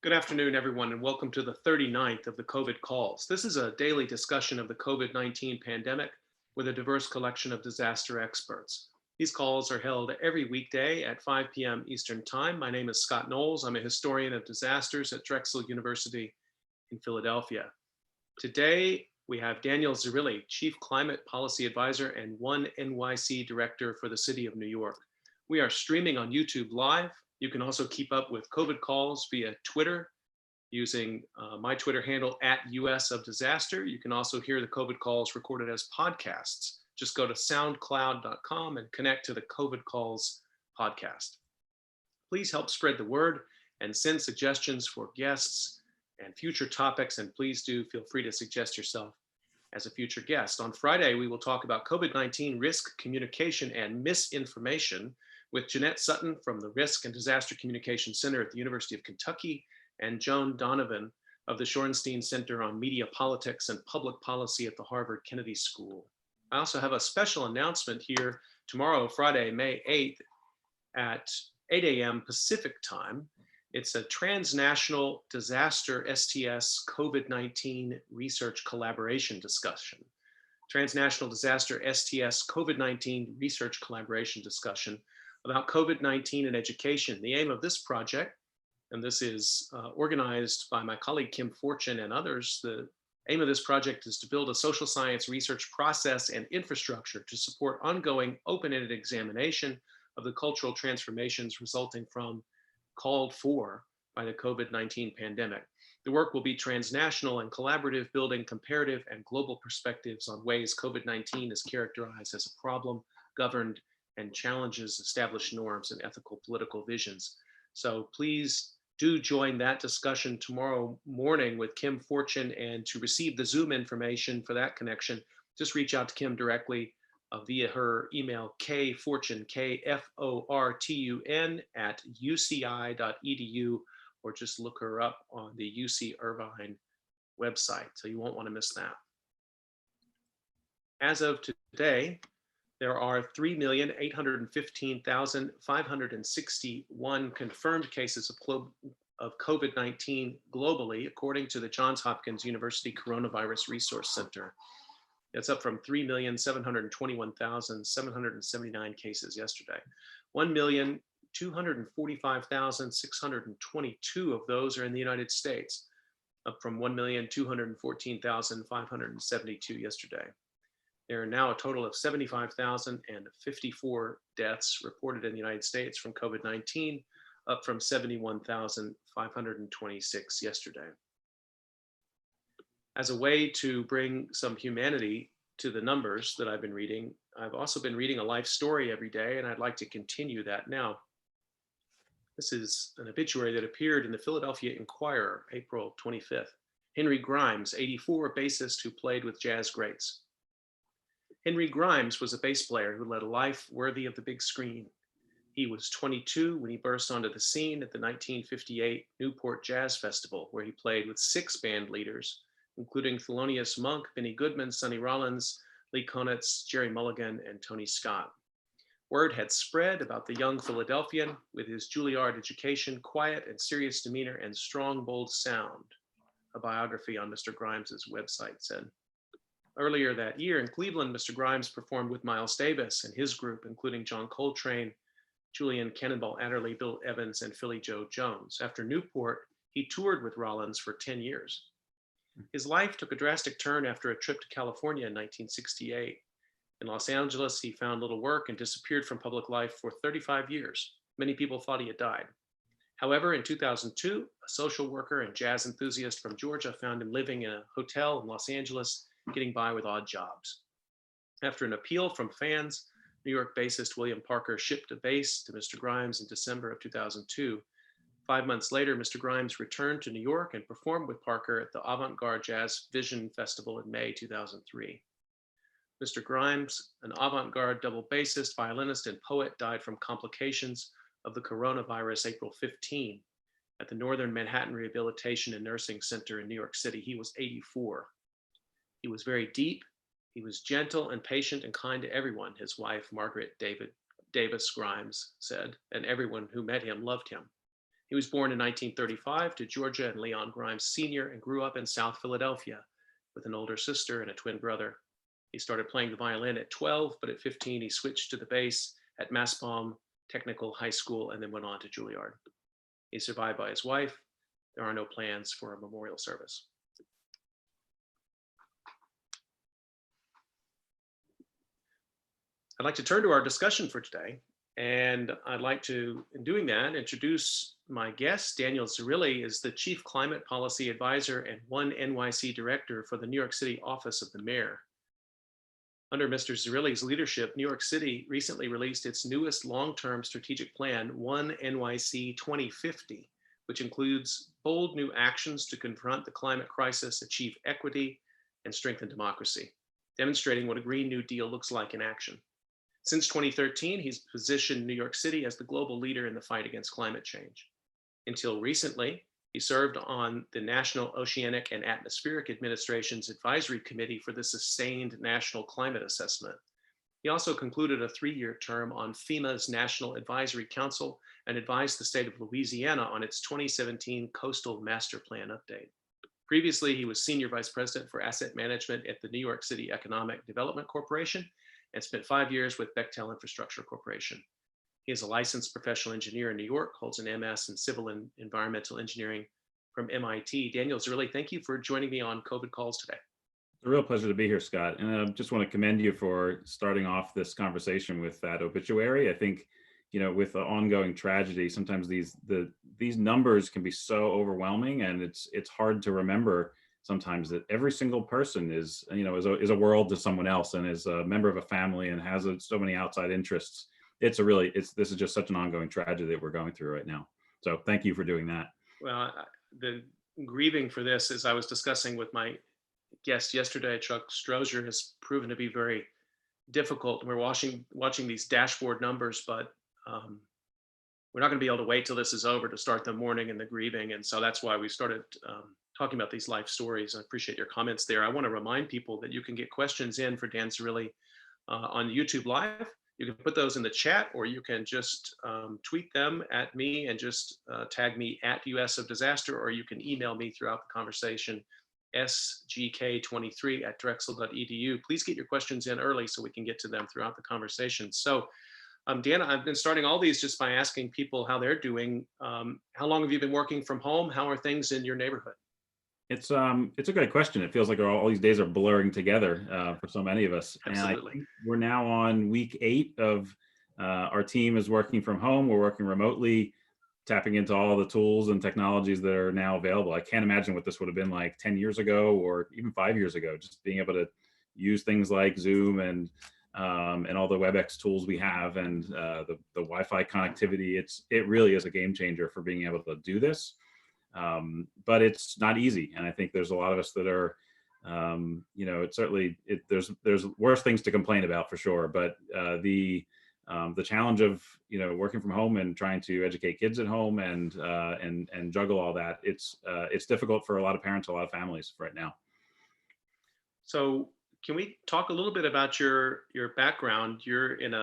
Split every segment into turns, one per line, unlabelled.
Good afternoon, everyone, and welcome to the 39th of the COVID calls. This is a daily discussion of the COVID-19 pandemic with a diverse collection of disaster experts. These calls are held every weekday at 5 p.m. Eastern Time. My name is Scott Knowles. I'm a historian of disasters at Drexel University in Philadelphia. Today, we have Daniel Zarrilli, Chief Climate Policy Advisor and OneNYC Director for the City of New York. We are streaming on YouTube Live. You can also keep up with COVID calls via Twitter using my Twitter handle @US of Disaster. You can also hear the COVID calls recorded as podcasts. Just go to soundcloud.com and connect to the COVID calls podcast. Please help spread the word and send suggestions for guests and future topics. And please do feel free to suggest yourself as a future guest. On Friday, we will talk about COVID-19 risk communication and misinformation with Jeanette Sutton from the Risk and Disaster Communication Center at the University of Kentucky and Joan Donovan of the Shorenstein Center on Media Politics and Public Policy at the Harvard Kennedy School. I also have a special announcement here tomorrow, Friday, May 8th at 8 a.m. Pacific time. It's a transnational disaster STS COVID-19 research collaboration discussion. Transnational disaster STS COVID-19 research collaboration discussion about COVID-19 and education. The aim of this project, and this is organized by my colleague Kim Fortune and others, the aim of this project is to build a social science research process and infrastructure to support ongoing open-ended examination of the cultural transformations resulting from, called for by the COVID-19 pandemic. The work will be transnational and collaborative, building comparative and global perspectives on ways COVID-19 is characterized as a problem, governed, and challenges established norms and ethical political visions. So please do join that discussion tomorrow morning with Kim Fortune, and to receive the Zoom information for that connection, just reach out to Kim directly via her email, kfortune, KFORTUN @uci.edu, or just look her up on the UC Irvine website. So you won't want to miss that. As of today, there are 3,815,561 confirmed cases of COVID-19 globally, according to the Johns Hopkins University Coronavirus Resource Center. That's up from 3,721,779 cases yesterday. 1,245,622 of those are in the United States, up from 1,214,572 yesterday. There are now a total of 75,054 deaths reported in the United States from COVID-19, up from 71,526 yesterday. As a way to bring some humanity to the numbers that I've been reading, I've also been reading a life story every day, and I'd like to continue that now. This is an obituary that appeared in the Philadelphia Inquirer, April 25th. Henry Grimes, 84, bassist who played with jazz greats. Henry Grimes was a bass player who led a life worthy of the big screen. He was 22 when he burst onto the scene at the 1958 Newport Jazz Festival, where he played with 6 band leaders, including Thelonious Monk, Benny Goodman, Sonny Rollins, Lee Konitz, Jerry Mulligan, and Tony Scott. Word had spread about the young Philadelphian with his Juilliard education, quiet and serious demeanor, and strong, bold sound, a biography on Mr. Grimes's website said. Earlier that year in Cleveland, Mr. Grimes performed with Miles Davis and his group, including John Coltrane, Julian Cannonball Adderley, Bill Evans, and Philly Joe Jones. After Newport, he toured with Rollins for 10 years. His life took a drastic turn after a trip to California in 1968. In Los Angeles, he found little work and disappeared from public life for 35 years. Many people thought he had died. However, in 2002, a social worker and jazz enthusiast from Georgia found him living in a hotel in Los Angeles, getting by with odd jobs. After an appeal from fans, New York bassist William Parker shipped a bass to Mr. Grimes in December of 2002. 5 months later, Mr. Grimes returned to New York and performed with Parker at the Avant-Garde Jazz Vision Festival in May 2003. Mr. Grimes, an avant-garde double bassist, violinist, and poet, died from complications of the coronavirus April 15 at the Northern Manhattan Rehabilitation and Nursing Center in New York City. He was 84. He was very deep. He was gentle and patient and kind to everyone, his wife, Margaret Davis Grimes, said, and everyone who met him loved him. He was born in 1935 to Georgia and Leon Grimes Sr. and grew up in South Philadelphia with an older sister and a twin brother. He started playing the violin at 12, but at 15 he switched to the bass at Mastbaum Technical High School and then went on to Juilliard. He's survived by his wife. There are no plans for a memorial service. I'd like to turn to our discussion for today. And I'd like to, in doing that, introduce my guest. Daniel Zarrilli is the Chief Climate Policy Advisor and OneNYC Director for the New York City Office of the Mayor. Under Mr. Zarrilli's leadership, New York City recently released its newest long-term strategic plan, OneNYC 2050, which includes bold new actions to confront the climate crisis, achieve equity, and strengthen democracy, demonstrating what a Green New Deal looks like in action. Since 2013, he's positioned New York City as the global leader in the fight against climate change. Until recently, he served on the National Oceanic and Atmospheric Administration's Advisory Committee for the Sustained National Climate Assessment. He also concluded a 3-year term on FEMA's National Advisory Council and advised the state of Louisiana on its 2017 Coastal Master Plan update. Previously, he was Senior Vice President for Asset Management at the New York City Economic Development Corporation and spent 5 years with Bechtel Infrastructure Corporation. He is a licensed professional engineer in New York, holds an MS in Civil and Environmental Engineering from MIT. Daniel Zarrilli, thank you for joining me on COVID Calls today.
It's a real pleasure to be here, Scott. And I just want to commend you for starting off this conversation with that obituary. I think, with the ongoing tragedy, sometimes these numbers can be so overwhelming, and it's hard to remember sometimes that every single person is a world to someone else and is a member of a family and has so many outside interests. This is just such an ongoing tragedy that we're going through right now. So thank you for doing that.
Well, the grieving for this, as I was discussing with my guest yesterday, Chuck Strozier, has proven to be very difficult. We're watching these dashboard numbers, but we're not going to be able to wait till this is over to start the mourning and the grieving. And so that's why we started talking about these life stories. I appreciate your comments there. I want to remind people that you can get questions in for Dan Zarrilli on YouTube Live. You can put those in the chat, or you can just tweet them at me and just tag me at US of Disaster, or you can email me throughout the conversation, sgk23@drexel.edu. Please get your questions in early so we can get to them throughout the conversation. So, Dan, I've been starting all these just by asking people how they're doing. How long have you been working from home? How are things in your neighborhood?
It's a great question. It feels like all these days are blurring together for so many of us.
Absolutely.
And we're now on week 8 of our team is working from home. We're working remotely, tapping into all the tools and technologies that are now available. I can't imagine what this would have been like 10 years ago or even 5 years ago, just being able to use things like Zoom and all the WebEx tools we have and the Wi-Fi connectivity. It really is a game changer for being able to do this. But it's not easy. And I think there's a lot of us that are, there's worse things to complain about for sure. But the challenge of, working from home and trying to educate kids at home and juggle all that, it's difficult for a lot of parents, a lot of families right now.
So can we talk a little bit about your background? You're in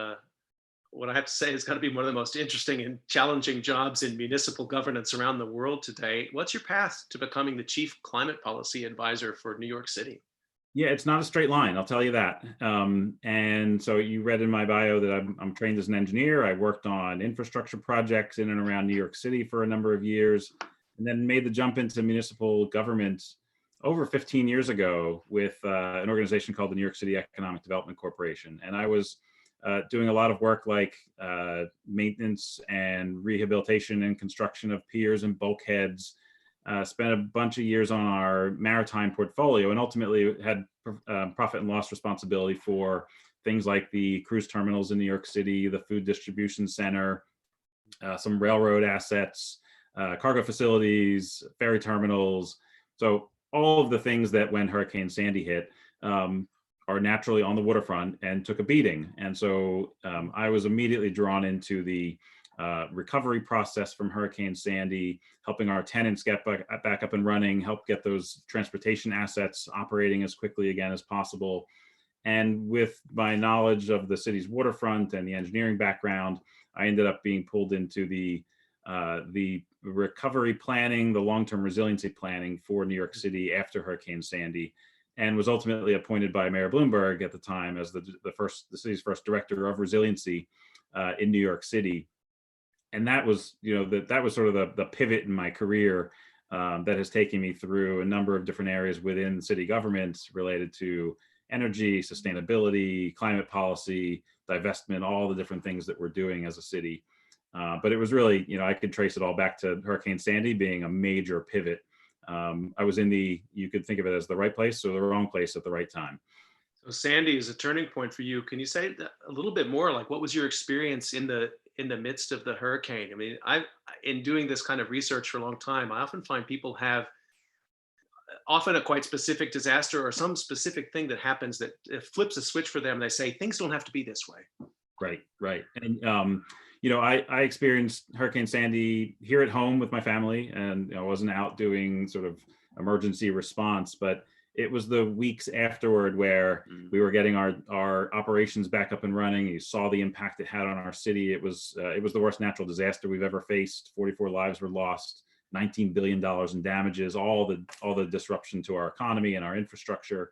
what I have to say is going to be one of the most interesting and challenging jobs in municipal governance around the world today. What's your path to becoming the Chief Climate Policy Advisor for New York City?
Yeah, it's not a straight line, I'll tell you that. And so you read in my bio that I'm trained as an engineer. I worked on infrastructure projects in and around New York City for a number of years, and then made the jump into municipal government over 15 years ago with an organization called the New York City Economic Development Corporation. And I was doing a lot of work like maintenance and rehabilitation and construction of piers and bulkheads. Spent a bunch of years on our maritime portfolio, and ultimately had profit and loss responsibility for things like the cruise terminals in New York City, the food distribution center, some railroad assets, cargo facilities, ferry terminals. So all of the things that when Hurricane Sandy hit are naturally on the waterfront and took a beating. And so I was immediately drawn into the recovery process from Hurricane Sandy, helping our tenants get back up and running, help get those transportation assets operating as quickly again as possible. And with my knowledge of the city's waterfront and the engineering background, I ended up being pulled into the the recovery planning, the long-term resiliency planning for New York City after Hurricane Sandy, and was ultimately appointed by Mayor Bloomberg at the time as the city's first director of resiliency in New York City. And that was, that was sort of the pivot in my career that has taken me through a number of different areas within city government related to energy, sustainability, climate policy, divestment, all the different things that we're doing as a city. But it was really, I could trace it all back to Hurricane Sandy being a major pivot. I was you could think of it as the right place or the wrong place at the right time.
So Sandy is a turning point for you. Can you say a little bit more? Like, what was your experience in the midst of the hurricane? I mean, in doing this kind of research for a long time, I often find people have often a quite specific disaster or some specific thing that happens that flips a switch for them. They say things don't have to be this way.
Right. And I experienced Hurricane Sandy here at home with my family, and I wasn't out doing sort of emergency response, but it was the weeks afterward where we were getting our operations back up and running. You saw the impact it had on our city. It was the worst natural disaster we've ever faced. 44 lives were lost, $19 billion in damages, all the disruption to our economy and our infrastructure.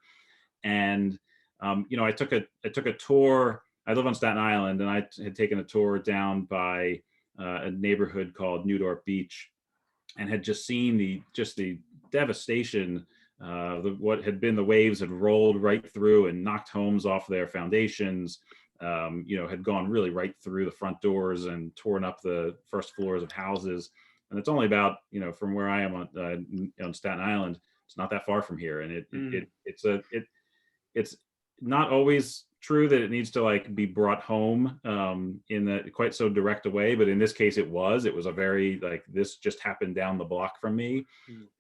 And I took a tour. I live on Staten Island, and I had taken a tour down by a neighborhood called Newdorp Beach, and had just seen the devastation. What had been the waves had rolled right through and knocked homes off their foundations, had gone really right through the front doors and torn up the first floors of houses. And it's only about, from where I am on Staten Island, it's not that far from here. And it's not always true that it needs to like be brought home in the quite so direct a way, but in this case it was a very this just happened down the block from me,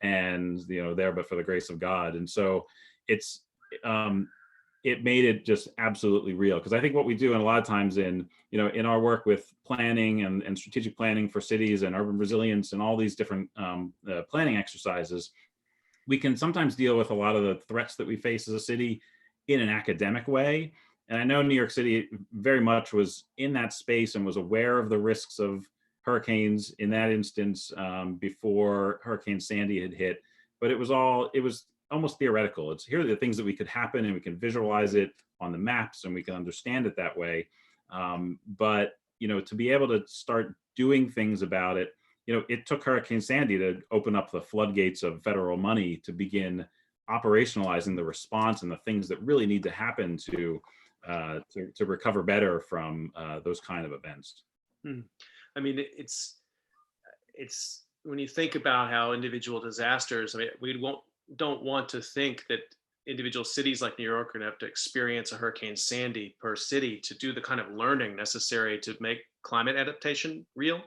and there but for the grace of God. And so it made it just absolutely real, because I think what we do, and a lot of times in our work with planning and strategic planning for cities and urban resilience and all these different planning exercises, we can sometimes deal with a lot of the threats that we face as a city in an academic way. And I know New York City very much was in that space and was aware of the risks of hurricanes in that instance before Hurricane Sandy had hit. But it was almost theoretical. It's here are the things that we could happen, and we can visualize it on the maps, and we can understand it that way. But to be able to start doing things about it, it took Hurricane Sandy to open up the floodgates of federal money to begin operationalizing the response and the things that really need to happen to recover better from those kind of events.
I mean, it's when you think about how individual disasters, I mean, we don't want to think that individual cities like New York are going to have to experience a Hurricane Sandy per city to do the kind of learning necessary to make climate adaptation real.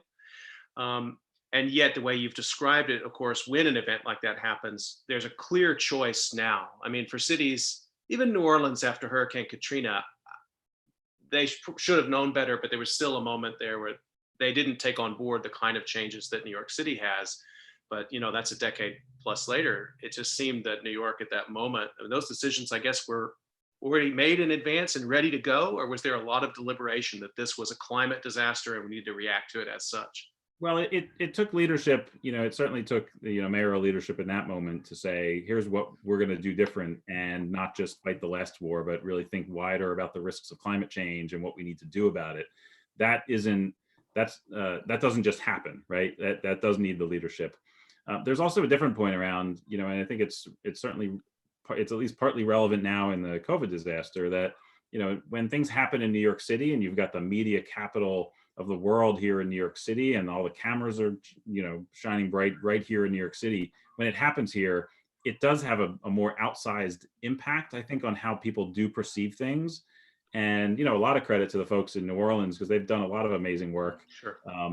And yet, the way you've described it, of course, when an event like that happens, there's a clear choice now. I mean, for cities, even New Orleans after Hurricane Katrina, they should have known better, but there was still a moment there where they didn't take on board the kind of changes that New York City has. But, that's a decade plus later. It just seemed that New York at that moment, I mean, those decisions, I guess, were already made in advance and ready to go? Or was there a lot of deliberation that this was a climate disaster and we need to react to it as such?
Well, it took leadership, it certainly took the mayoral leadership in that moment to say, here's what we're going to do different, and not just fight the last war, but really think wider about the risks of climate change and what we need to do about it. That doesn't just happen, right? That does need the leadership. There's also a different point around, and I think it's at least partly relevant now in the COVID disaster that, when things happen in New York City and you've got the media capital of the world here in New York City, and all the cameras are, shining bright right here in New York City. When it happens here, it does have a more outsized impact, I think, on how people do perceive things. And, a lot of credit to the folks in New Orleans, because they've done a lot of amazing work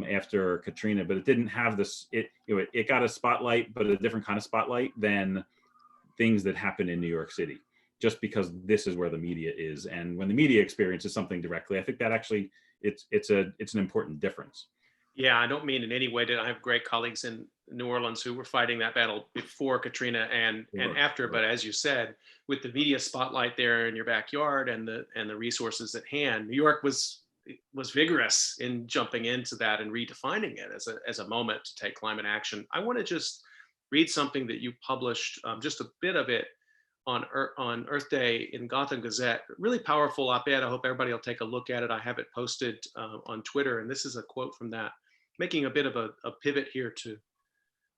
after Katrina, but it didn't have this, it got a spotlight, but a different kind of spotlight than things that happen in New York City, just because this is where the media is. And when the media experiences something directly, I think that actually it's an important difference.
Yeah, I don't mean in any way that I have great colleagues in New Orleans who were fighting that battle before Katrina and after. But as you said, with the media spotlight there in your backyard and the resources at hand, New York was was vigorous in jumping into that and redefining it as a moment to take climate action. I want to just read something that you published, just a bit of it on Earth Day in Gotham Gazette. Really powerful op-ed. I hope everybody will take a look at it. I have it posted on Twitter, and this is a quote from that, making a bit of a pivot here to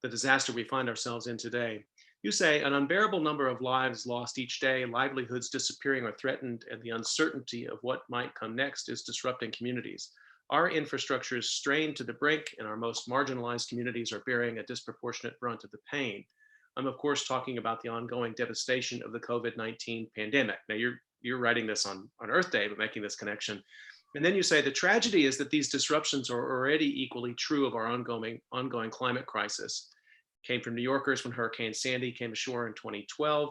the disaster we find ourselves in today. You say an unbearable number of lives lost each day, livelihoods disappearing or threatened, and the uncertainty of what might come next is disrupting communities. Our infrastructure is strained to the brink, and our most marginalized communities are bearing a disproportionate brunt of the pain. I'm of course talking about the ongoing devastation of the COVID-19 pandemic. Now you're writing this on Earth Day, but making this connection. And then you say the tragedy is that these disruptions are already equally true of our ongoing climate crisis. Came from New Yorkers when Hurricane Sandy came ashore in 2012.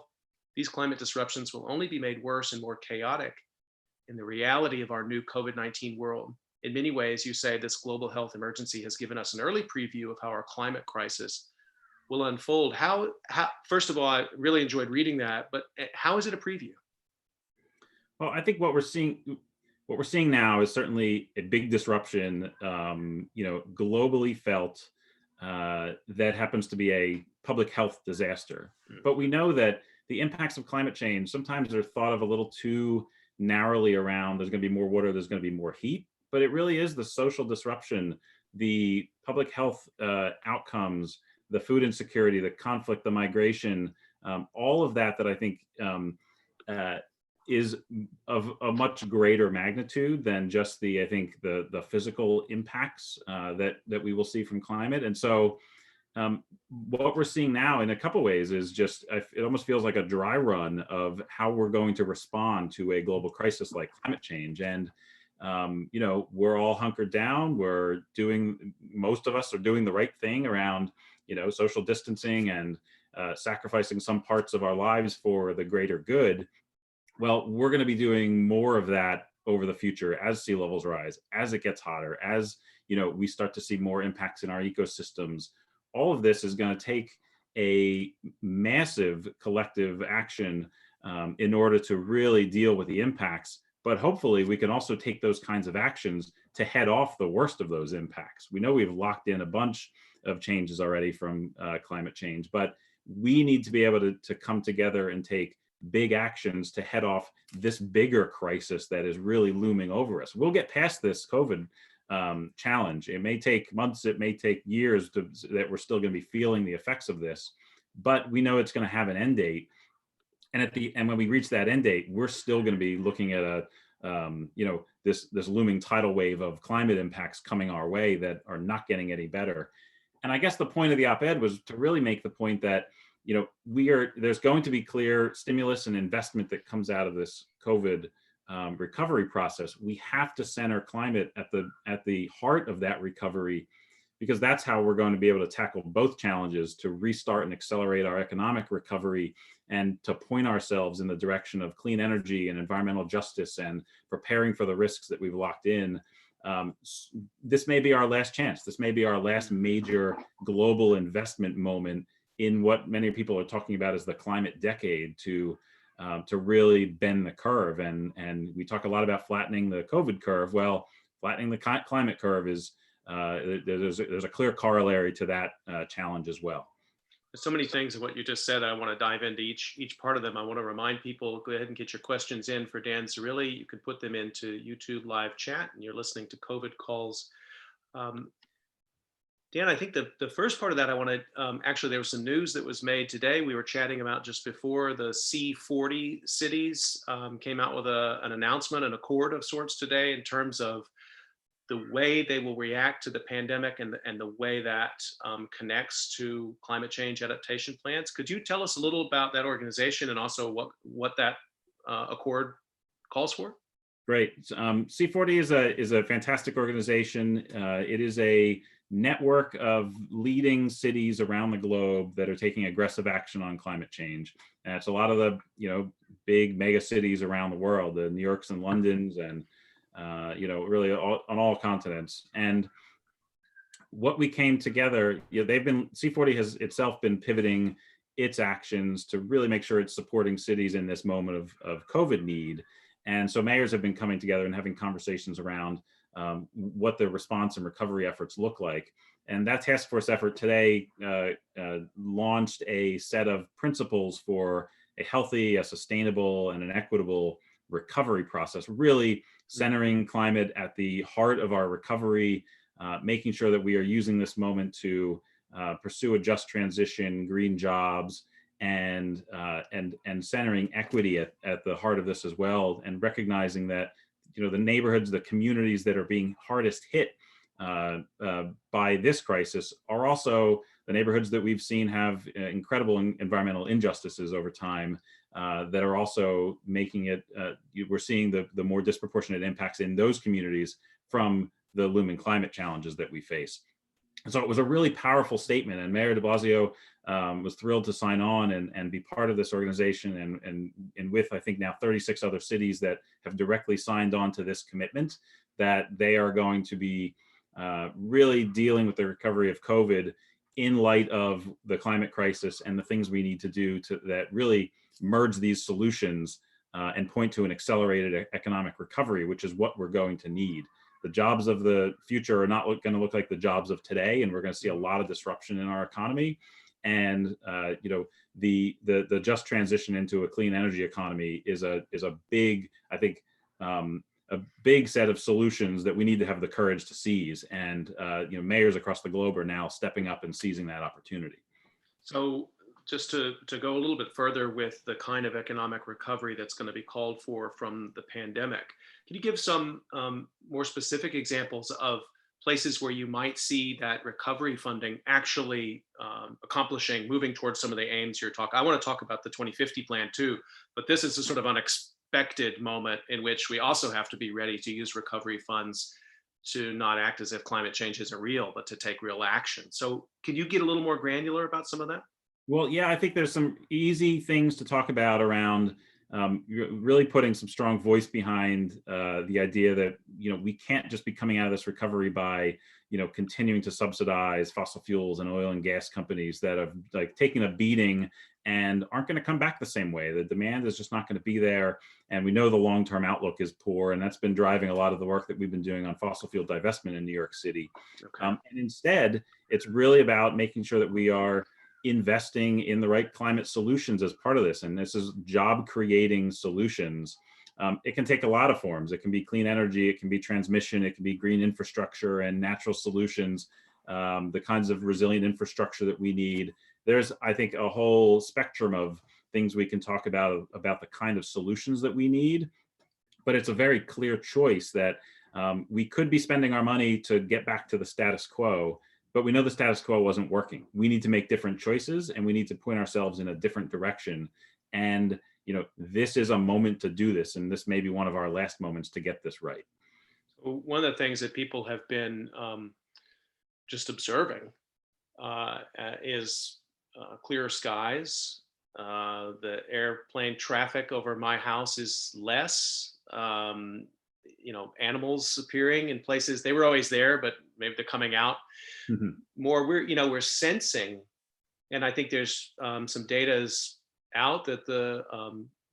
These climate disruptions will only be made worse and more chaotic in the reality of our new COVID-19 world. In many ways, you say this global health emergency has given us an early preview of how our climate crisis will unfold. How first of all, I really enjoyed reading that, but how is it a preview?
Well, I think what we're seeing now is certainly a big disruption, globally felt, that happens to be a public health disaster. But we know that the impacts of climate change sometimes are thought of a little too narrowly around. There's going to be more water, there's going to be more heat, but it really is the social disruption, the public health outcomes, the food insecurity, the conflict, the migration, all of that I think is of a much greater magnitude than just the physical impacts that we will see from climate. And so what we're seeing now in a couple ways is just, it almost feels like a dry run of how we're going to respond to a global crisis like climate change. And we're all hunkered down. Most of us are doing the right thing around, social distancing and sacrificing some parts of our lives for the greater good. Well, we're going to be doing more of that over the future as sea levels rise, as it gets hotter, as we start to see more impacts in our ecosystems. All of this is going to take a massive collective action in order to really deal with the impacts. But hopefully we can also take those kinds of actions to head off the worst of those impacts. We know we've locked in a bunch of changes already from climate change, but we need to be able to come together and take big actions to head off this bigger crisis that is really looming over us. We'll get past this COVID challenge. It may take months, it may take years that we're still going to be feeling the effects of this, but we know it's going to have an end date. And when we reach that end date, we're still going to be looking at this looming tidal wave of climate impacts coming our way that are not getting any better. And I guess the point of the op-ed was to really make the point that there's going to be clear stimulus and investment that comes out of this COVID recovery process. We have to center climate at the heart of that recovery, because that's how we're going to be able to tackle both challenges, to restart and accelerate our economic recovery and to point ourselves in the direction of clean energy and environmental justice and preparing for the risks that we've locked in. This may be our last chance. This may be our last major global investment moment in what many people are talking about as the climate decade to really bend the curve. And we talk a lot about flattening the COVID curve. Well, flattening the climate curve is, there's a clear corollary to that challenge as well.
There's so many things in what you just said. I want to dive into each part of them. I want to remind people, go ahead and get your questions in for Dan Zarrilli. You can put them into YouTube live chat, and you're listening to COVID Calls. Dan, I think the first part of that, I want to, actually, there was some news that was made today. We were chatting about just before the C40 cities came out with an announcement, an accord of sorts today in terms of the way they will react to the pandemic and the way that connects to climate change adaptation plans. Could you tell us a little about that organization and also what that accord calls for?
Great. C40 is a fantastic organization. It is a network of leading cities around the globe that are taking aggressive action on climate change. And it's a lot of the big mega cities around the world, the New Yorks and Londons, and really on all continents. And what we came together, C40 has itself been pivoting its actions to really make sure it's supporting cities in this moment of COVID need. And so mayors have been coming together and having conversations around what the response and recovery efforts look like. And that task force effort today launched a set of principles for a healthy, a sustainable, and an equitable recovery process, really centering climate at the heart of our recovery, making sure that we are using this moment to pursue a just transition, green jobs, and centering equity at the heart of this as well, and recognizing that the neighborhoods, the communities that are being hardest hit by this crisis are also the neighborhoods that we've seen have incredible environmental injustices over time that are also making it, we're seeing the more disproportionate impacts in those communities from the looming climate challenges that we face. And so it was a really powerful statement, and Mayor de Blasio was thrilled to sign on and be part of this organization, and with, I think, now 36 other cities that have directly signed on to this commitment, that they are going to be really dealing with the recovery of COVID in light of the climate crisis and the things we need to do that really merge these solutions and point to an accelerated economic recovery, which is what we're going to need. The jobs of the future are not going to look like the jobs of today, and we're going to see a lot of disruption in our economy. And the just transition into a clean energy economy is a big, I think, a big set of solutions that we need to have the courage to seize. And mayors across the globe are now stepping up and seizing that opportunity.
So just to go a little bit further with the kind of economic recovery that's going to be called for from the pandemic, can you give some more specific examples of places where you might see that recovery funding actually accomplishing, moving towards some of the aims you're talking? I want to talk about the 2050 plan too, but this is a sort of unexpected moment in which we also have to be ready to use recovery funds to not act as if climate change isn't real, but to take real action. So can you get a little more granular about some of that?
Well, yeah, I think there's some easy things to talk about around really putting some strong voice behind the idea that we can't just be coming out of this recovery by continuing to subsidize fossil fuels and oil and gas companies that have taken a beating and aren't going to come back the same way. The demand is just not going to be there, and we know the long-term outlook is poor, and that's been driving a lot of the work that we've been doing on fossil fuel divestment in New York City.
Okay.
And instead, it's really about making sure that we are investing in the right climate solutions as part of this. And this is job creating solutions. It can take a lot of forms. It can be clean energy, it can be transmission, it can be green infrastructure and natural solutions, the kinds of resilient infrastructure that we need. There's, I think, a whole spectrum of things we can talk about the kind of solutions that we need. But it's a very clear choice that we could be spending our money to get back to the status quo, but we know the status quo wasn't working. We need to make different choices, and we need to point ourselves in a different direction. And this is a moment to do this, and this may be one of our last moments to get this right.
One of the things that people have been just observing is clearer skies. The airplane traffic over my house is less. Animals appearing in places they were always there, but maybe they're coming out more. We're sensing, and I think there's some data's out that the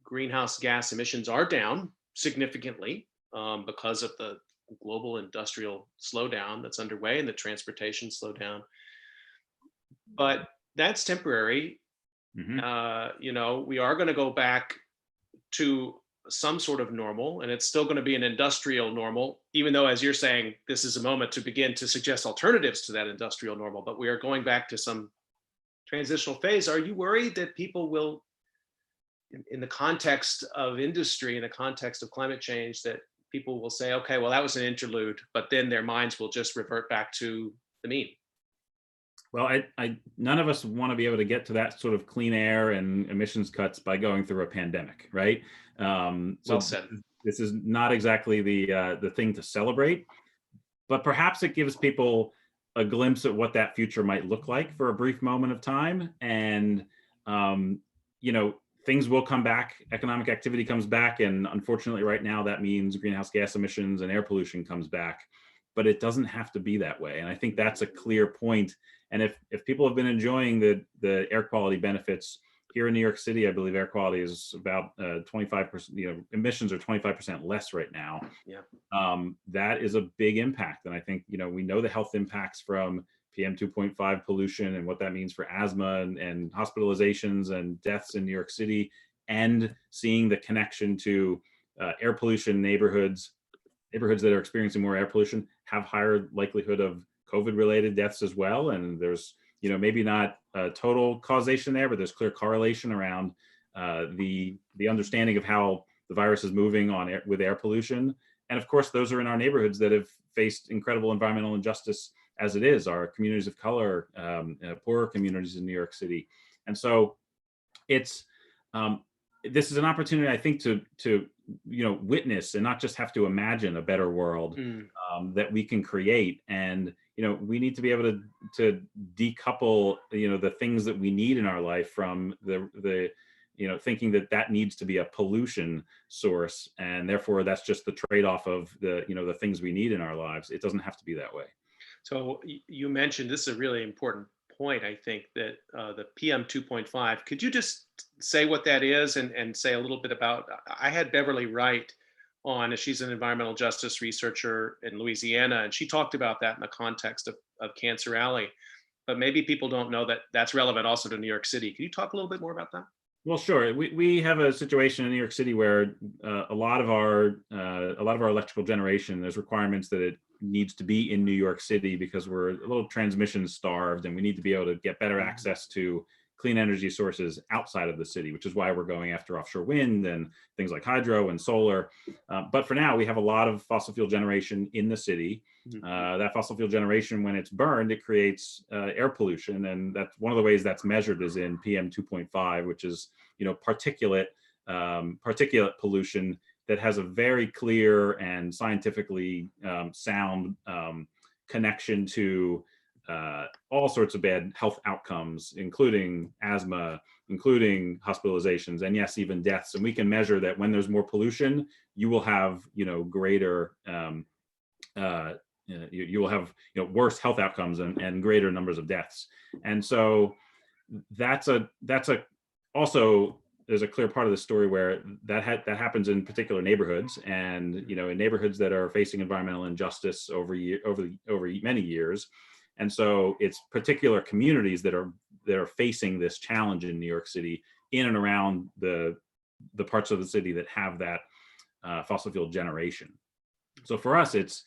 greenhouse gas emissions are down significantly because of the global industrial slowdown that's underway and the transportation slowdown. But that's temporary. We are going to go back to some sort of normal, and it's still going to be an industrial normal, even though, as you're saying, this is a moment to begin to suggest alternatives to that industrial normal, but we are going back to some transitional phase. Are you worried that people will, in the context of industry, in the context of climate change, that people will say, okay, well, that was an interlude, but then their minds will just revert back to the mean?
Well, none of us want to be able to get to that sort of clean air and emissions cuts by going through a pandemic, right?
Well said.
This is not exactly the thing to celebrate, but perhaps it gives people a glimpse at what that future might look like for a brief moment of time. And things will come back. Economic activity comes back, and unfortunately, right now, that means greenhouse gas emissions and air pollution comes back. But it doesn't have to be that way. And I think that's a clear point. And if people have been enjoying the air quality benefits Here in New York City, I believe air quality is about 25%, emissions are 25% less right now.
Yeah.
That is a big impact. And I think, we know the health impacts from PM 2.5 pollution and what that means for asthma and hospitalizations and deaths in New York City, and seeing the connection to air pollution neighborhoods that are experiencing more air pollution have higher likelihood of COVID-related deaths as well. And there's, maybe not a total causation there, but there's clear correlation around the understanding of how the virus is moving with air pollution. And of course, those are in our neighborhoods that have faced incredible environmental injustice as it is, our communities of color, poorer communities in New York City. And so it's, this is an opportunity, I think, to witness and not just have to imagine a better world that we can create. And we need to be able to decouple the things that we need in our life from the thinking that needs to be a pollution source, and therefore that's just the trade-off of the things we need in our lives. It doesn't have to be that way.
So you mentioned, this is a really important point, I think, that the PM 2.5, could you just say what that is and say a little bit about, I had Beverly Wright on, she's an environmental justice researcher in Louisiana, and she talked about that in the context of Cancer Alley, but maybe people don't know that that's relevant also to New York City. Can you talk a little bit more about that?
Well, sure. We have a situation in New York City where a lot of our electrical generation, there's requirements that it needs to be in New York City because we're a little transmission starved, and we need to be able to get better access to clean energy sources outside of the city, which is why we're going after offshore wind and things like hydro and solar. But for now, we have a lot of fossil fuel generation in the city. That fossil fuel generation, when it's burned, it creates air pollution. And that's one of the ways that's measured is in PM 2.5, which is, particulate pollution that has a very clear and scientifically sound connection to all sorts of bad health outcomes, including asthma, including hospitalizations, and yes, even deaths. And we can measure that when there's more pollution, you will have, greater, you will have, worse health outcomes and greater numbers of deaths. And so that's also, there's a clear part of the story where that happens in particular neighborhoods, and in neighborhoods that are facing environmental injustice over many years. And so it's particular communities that are facing this challenge in New York City, in and around the parts of the city that have that fossil fuel generation. So for us, it's,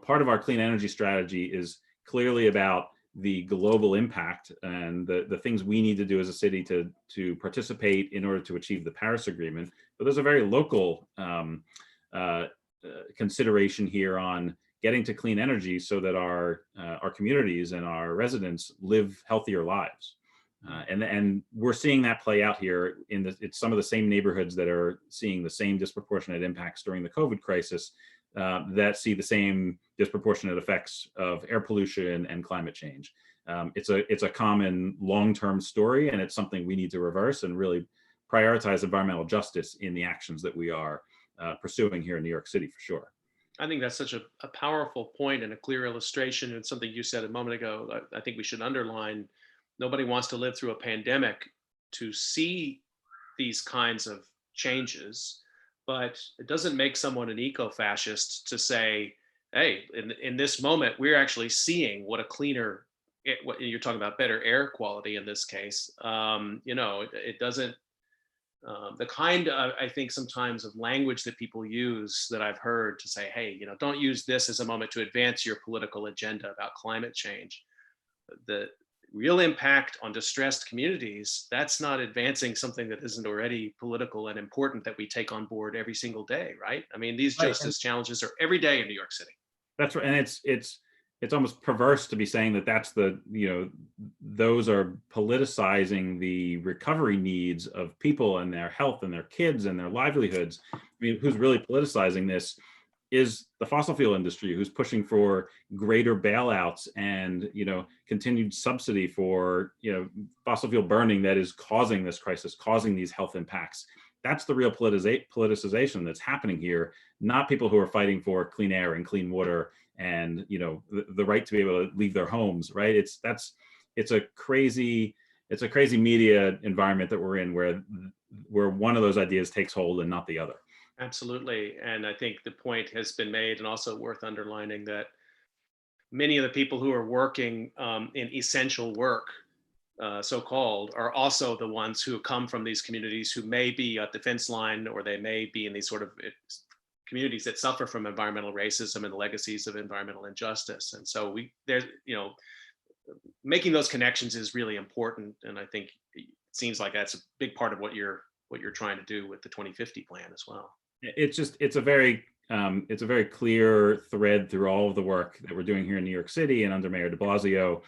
part of our clean energy strategy is clearly about the global impact and the things we need to do as a city to participate in order to achieve the Paris Agreement. But there's a very local consideration here on getting to clean energy so that our communities and our residents live healthier lives. And we're seeing that play out here it's some of the same neighborhoods that are seeing the same disproportionate impacts during the COVID crisis, that see the same disproportionate effects of air pollution and climate change. It's a common long-term story, and it's something we need to reverse and really prioritize environmental justice in the actions that we are pursuing here in New York City, for sure.
I think that's such a powerful point and a clear illustration, and something you said a moment ago, I think we should underline. Nobody wants to live through a pandemic to see these kinds of changes, but it doesn't make someone an eco-fascist to say, hey, in this moment, we're actually seeing what a cleaner, what you're talking about, better air quality in this case. It doesn't, the kind of, I think sometimes, of language that people use that I've heard to say, hey, don't use this as a moment to advance your political agenda about climate change. The real impact on distressed communities, that's not advancing something that isn't already political and important that we take on board every single day, right? I mean, these justice challenges are every day in New York City.
That's right. And it's almost perverse to be saying that that's those are politicizing the recovery needs of people and their health and their kids and their livelihoods. I mean, who's really politicizing this is the fossil fuel industry, who's pushing for greater bailouts and continued subsidy for fossil fuel burning that is causing this crisis, causing these health impacts. That's the real politicization that's happening here, not people who are fighting for clean air and clean water and the right to be able to leave their homes, right? It's a crazy it's a crazy media environment that we're in, where one of those ideas takes hold and not the other.
Absolutely. And I think the point has been made, and also worth underlining, that many of the people who are working in essential work, so-called, are also the ones who come from these communities who may be at the fence line, or they may be in these sort of communities that suffer from environmental racism and the legacies of environmental injustice. And so there's, making those connections is really important. And I think it seems like that's a big part of what you're trying to do with the 2050 plan as well.
It's a very clear thread through all of the work that we're doing here in New York City and under Mayor de Blasio,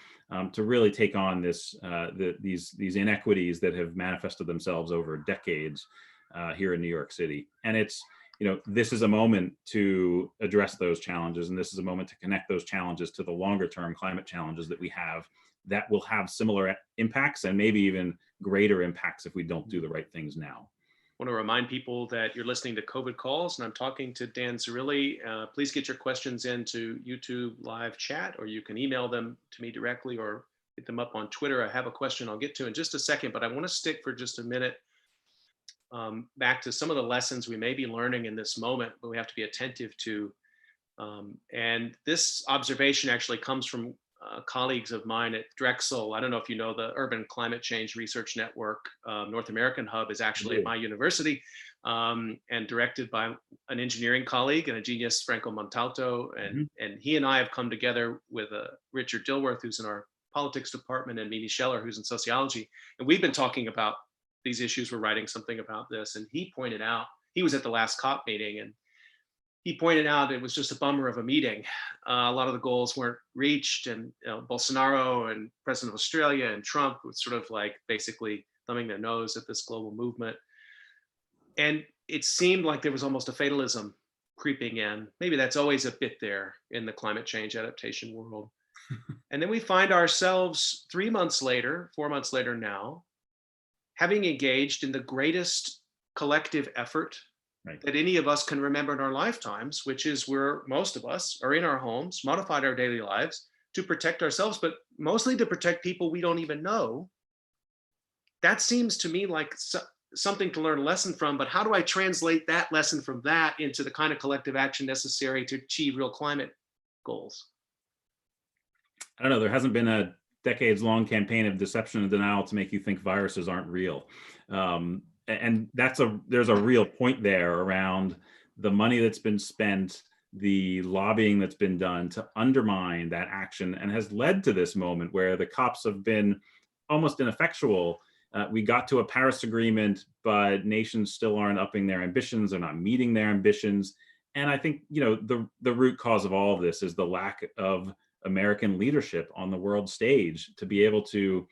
to really take on these inequities that have manifested themselves over decades here in New York City. And this is a moment to address those challenges, and this is a moment to connect those challenges to the longer term climate challenges that we have, that will have similar impacts and maybe even greater impacts if we don't do the right things now.
I want to remind people that you're listening to COVID Calls, and I'm talking to Dan Zarrilli. Please get your questions into YouTube live chat, or you can email them to me directly or hit them up on Twitter. I have a question I'll get to in just a second, but I want to stick for just a minute back to some of the lessons we may be learning in this moment, but we have to be attentive to. And this observation actually comes from colleagues of mine at Drexel. I don't know if you know the Urban Climate Change Research Network. North American Hub is actually at my university, and directed by an engineering colleague and a genius, Franco Montalto. And he and I have come together with Richard Dilworth, who's in our politics department, and Mimi Scheller, who's in sociology. And we've been talking about these issues. We're writing something about this. And he pointed out, he was at the last COP meeting, and he pointed out it was just a bummer of a meeting. A lot of the goals weren't reached, and Bolsonaro and President of Australia and Trump was sort of like basically thumbing their nose at this global movement. And it seemed like there was almost a fatalism creeping in. Maybe that's always a bit there in the climate change adaptation world. And then we find ourselves 3 months later, 4 months later now, having engaged in the greatest collective effort that any of us can remember in our lifetimes, which is where most of us are in our homes, modified our daily lives to protect ourselves, but mostly to protect people we don't even know. That seems to me like something to learn a lesson from, but how do I translate that lesson from that into the kind of collective action necessary to achieve real climate goals?
I don't know, there hasn't been a decades-long campaign of deception and denial to make you think viruses aren't real. And there's a real point there around the money that's been spent, the lobbying that's been done to undermine that action, and has led to this moment where the COPs have been almost ineffectual. We got to a Paris Agreement, but nations still aren't upping their ambitions, they're not meeting their ambitions. And I think, the root cause of all of this is the lack of American leadership on the world stage to be able to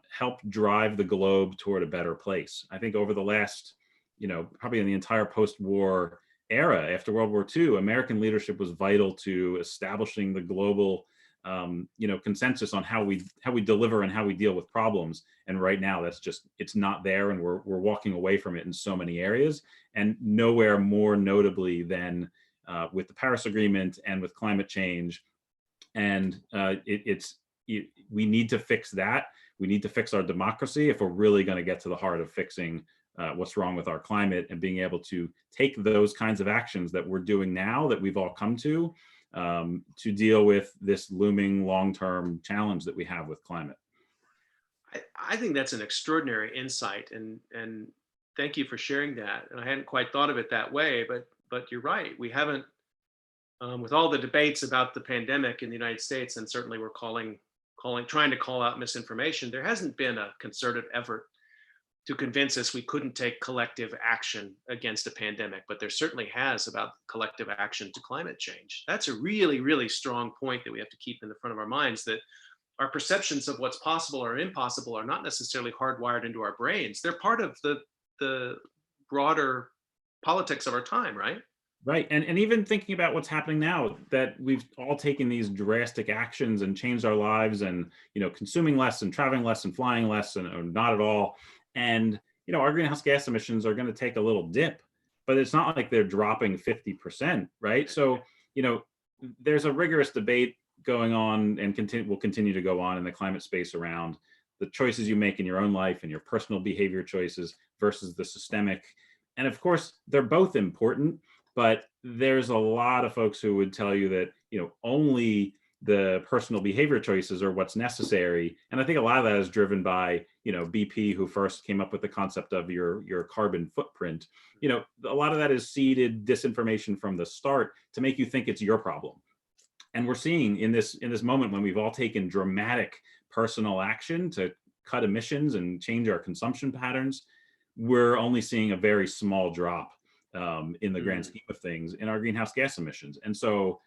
help drive the globe toward a better place. I think over the last, probably in the entire post-war era after World War II, American leadership was vital to establishing the global, consensus on how we deliver and how we deal with problems. And right now, it's not there, and we're walking away from it in so many areas, and nowhere more notably than with the Paris Agreement and with climate change. And we need to fix that. We need to fix our democracy if we're really going to get to the heart of fixing what's wrong with our climate, and being able to take those kinds of actions that we're doing now, that we've all come to deal with this looming long-term challenge that we have with climate.
I think that's an extraordinary insight, and thank you for sharing that. And I hadn't quite thought of it that way, but you're right. We haven't, with all the debates about the pandemic in the United States, and certainly we're trying to call out misinformation, there hasn't been a concerted effort to convince us we couldn't take collective action against a pandemic, but there certainly has about collective action to climate change. That's a really, really strong point that we have to keep in the front of our minds, that our perceptions of what's possible or impossible are not necessarily hardwired into our brains. They're part of the broader politics of our time, right?
Right. And even thinking about what's happening now, that we've all taken these drastic actions and changed our lives, and, consuming less and traveling less and flying less, or not at all. And, our greenhouse gas emissions are going to take a little dip, but it's not like they're dropping 50%, right? So, there's a rigorous debate going on, and will continue to go on in the climate space around the choices you make in your own life and your personal behavior choices versus the systemic. And of course, they're both important, but there's a lot of folks who would tell you that, only the personal behavior choices are what's necessary. And I think a lot of that is driven by, BP, who first came up with the concept of your carbon footprint. A lot of that is seeded disinformation from the start to make you think it's your problem. And we're seeing in this moment, when we've all taken dramatic personal action to cut emissions and change our consumption patterns, we're only seeing a very small drop in the grand scheme of things in our greenhouse gas emissions. And so,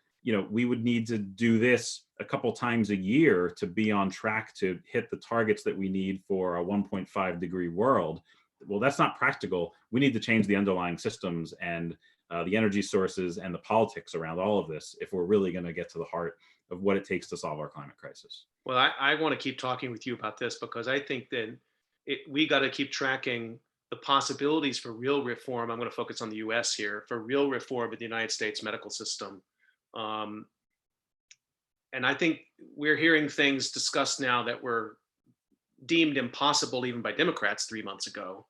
we would need to do this a couple times a year to be on track to hit the targets that we need for a 1.5 degree world. Well, that's not practical. We need to change the underlying systems and the energy sources and the politics around all of this if we're really going to get to the heart of what it takes to solve our climate crisis.
Well, I want to keep talking with you about this, because I think that we got to keep tracking the possibilities for real reform. I'm going to focus on the US here, for real reform in the United States medical system. And I think we're hearing things discussed now that were deemed impossible even by Democrats 3 months ago.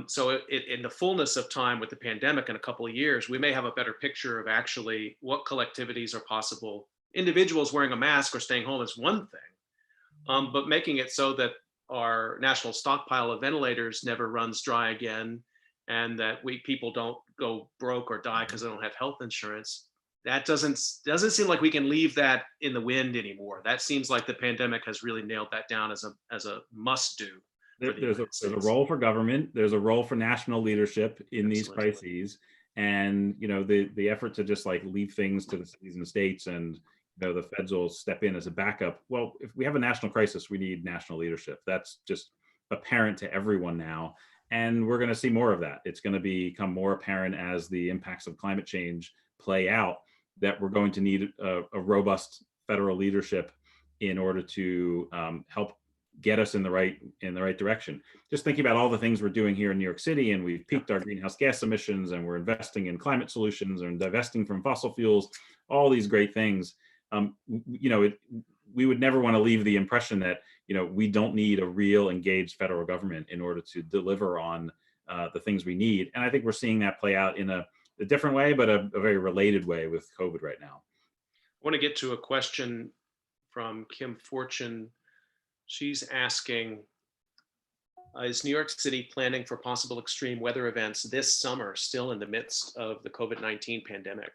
So in the fullness of time with the pandemic in a couple of years, we may have a better picture of actually what collectivities are possible. Individuals wearing a mask or staying home is one thing, but making it so that our national stockpile of ventilators never runs dry again, and that people don't go broke or die because they don't have health insurance. That doesn't seem like we can leave that in the wind anymore. That seems like the pandemic has really nailed that down as a must do.
There's a role for government. There's a role for national leadership in these crises, and the effort to just like leave things to the cities and states, and the feds will step in as a backup. Well, if we have a national crisis, we need national leadership. That's just apparent to everyone now, and we're going to see more of that. It's going to become more apparent as the impacts of climate change play out, that we're going to need a robust federal leadership in order to help get us in the right direction. Just thinking about all the things we're doing here in New York City, and we've peaked our greenhouse gas emissions, and we're investing in climate solutions and divesting from fossil fuels, all these great things. We would never want to leave the impression that we don't need a real engaged federal government in order to deliver on the things we need. And I think we're seeing that play out in a different way, but a very related way with COVID right now.
I want to get to a question from Kim Fortune. She's asking, is New York City planning for possible extreme weather events this summer, still in the midst of the COVID-19 pandemic?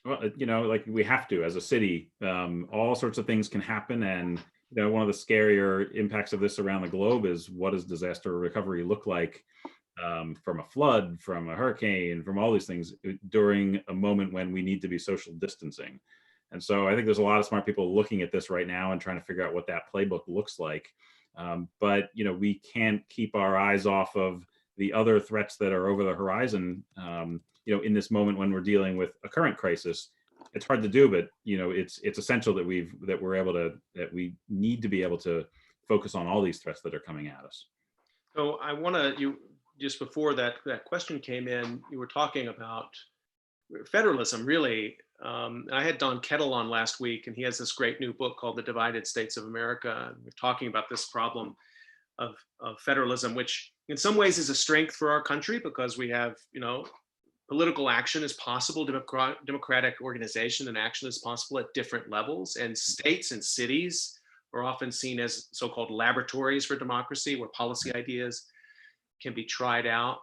Well, like we have to as a city. All sorts of things can happen, and one of the scarier impacts of this around the globe is, what does disaster recovery look like from a flood, from a hurricane, from all these things during a moment when we need to be social distancing. And so I think there's a lot of smart people looking at this right now and trying to figure out what that playbook looks like. But we can't keep our eyes off of the other threats that are over the horizon. In this moment when we're dealing with a current crisis, it's hard to do, but it's essential that we need to be able to focus on all these threats that are coming at us.
So I want to, just before that question came in, you were talking about federalism, really. I had Don Kettle on last week, and he has this great new book called The Divided States of America. And we're talking about this problem of federalism, which in some ways is a strength for our country, because we have, political action is possible, democratic organization and action is possible at different levels, and states and cities are often seen as so-called laboratories for democracy, where policy ideas can be tried out.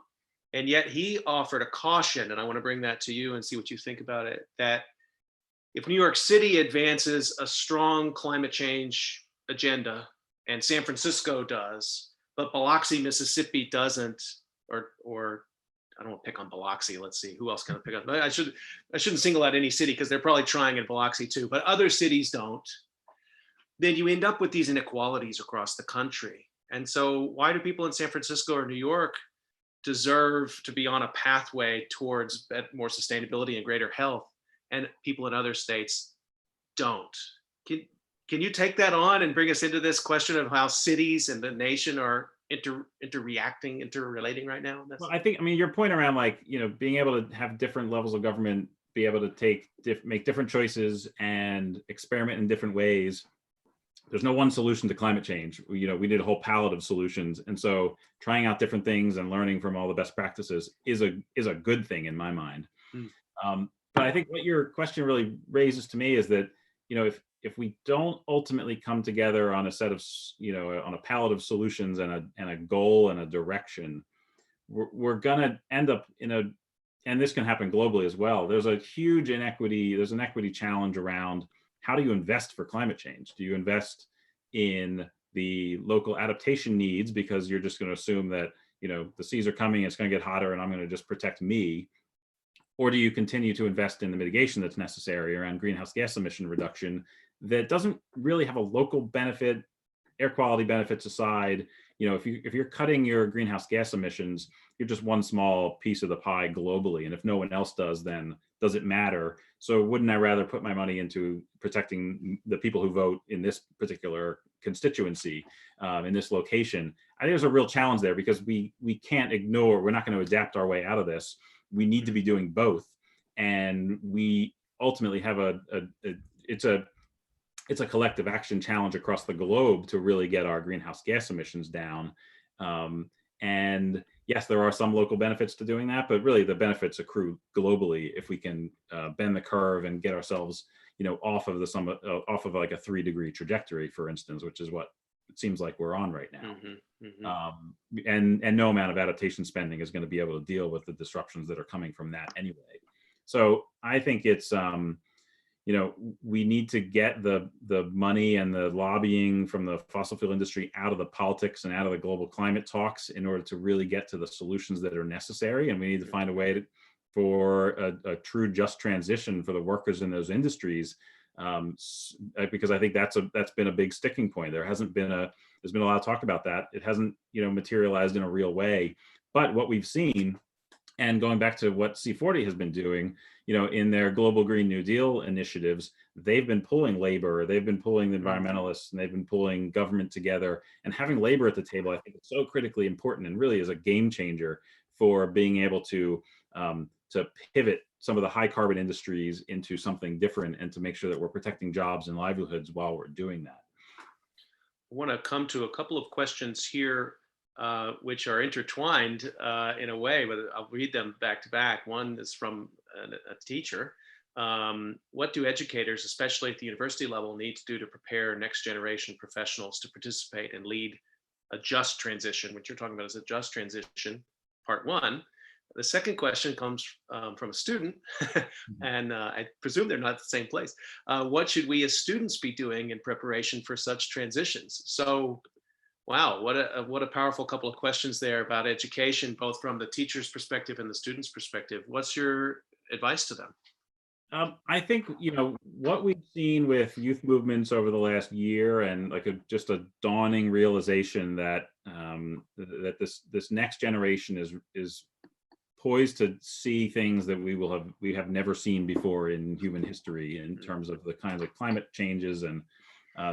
And yet he offered a caution, and I want to bring that to you and see what you think about it, that if New York City advances a strong climate change agenda, and San Francisco does, but Biloxi, Mississippi doesn't, or I don't want to pick on Biloxi. Let's see, who else can I pick on? I shouldn't single out any city, because they're probably trying in Biloxi too, but other cities don't. Then you end up with these inequalities across the country. And so why do people in San Francisco or New York deserve to be on a pathway towards more sustainability and greater health, and people in other states don't? Can you take that on and bring us into this question of how cities and the nation are interrelating right now?
Well, I think, your point around being able to have different levels of government, be able to make different choices and experiment in different ways, there's no one solution to climate change. We did a whole palette of solutions. And so trying out different things and learning from all the best practices is a good thing in my mind.
Mm.
But I think what your question really raises to me is that, if we don't ultimately come together on a set of, on a palette of solutions and a goal and a direction, we're going to end up and this can happen globally as well. There's a huge inequity. There's an equity challenge around how do you invest for climate change? Do you invest in the local adaptation needs because you're just going to assume that, the seas are coming, it's going to get hotter, and I'm going to just protect me? Or do you continue to invest in the mitigation that's necessary around greenhouse gas emission reduction that doesn't really have a local benefit, air quality benefits aside? If you're cutting your greenhouse gas emissions, you're just one small piece of the pie globally. And if no one else does, then does it matter? So wouldn't I rather put my money into protecting the people who vote in this particular constituency, in this location? I think there's a real challenge there because we can't ignore, we're not going to adapt our way out of this. We need to be doing both. And we ultimately have it's a collective action challenge across the globe to really get our greenhouse gas emissions down. And yes, there are some local benefits to doing that, but really the benefits accrue globally if we can bend the curve and get ourselves, off of off of like a 3-degree trajectory, for instance, which is what it seems like we're on right now.
Mm-hmm, mm-hmm.
And no amount of adaptation spending is going to be able to deal with the disruptions that are coming from that anyway. So I think it's, we need to get the money and the lobbying from the fossil fuel industry out of the politics and out of the global climate talks in order to really get to the solutions that are necessary. And we need to find a way for a true just transition for the workers in those industries, because I think that's been a big sticking point. There's been a lot of talk about that. It hasn't materialized in a real way. But what we've seen, and going back to what C40 has been doing, in their global Green New Deal initiatives, they've been pulling labor, they've been pulling the environmentalists, and they've been pulling government together. And having labor at the table, I think, is so critically important and really is a game changer for being able to pivot some of the high carbon industries into something different and to make sure that we're protecting jobs and livelihoods while we're doing that.
I want to come to a couple of questions here, which are intertwined in a way, but I'll read them back to back. One is from a teacher. What do educators, especially at the university level, need to do to prepare next generation professionals to participate and lead a just transition? What you're talking about is a just transition, part one. The second question comes from a student, and I presume they're not at the same place. What should we as students be doing in preparation for such transitions? So, wow, what a powerful couple of questions there about education, both from the teacher's perspective and the student's perspective. What's your advice to them?
I think, what we've seen with youth movements over the last year, and like just a dawning realization that that this next generation is poised to see things that we have never seen before in human history in terms of the kinds of climate changes and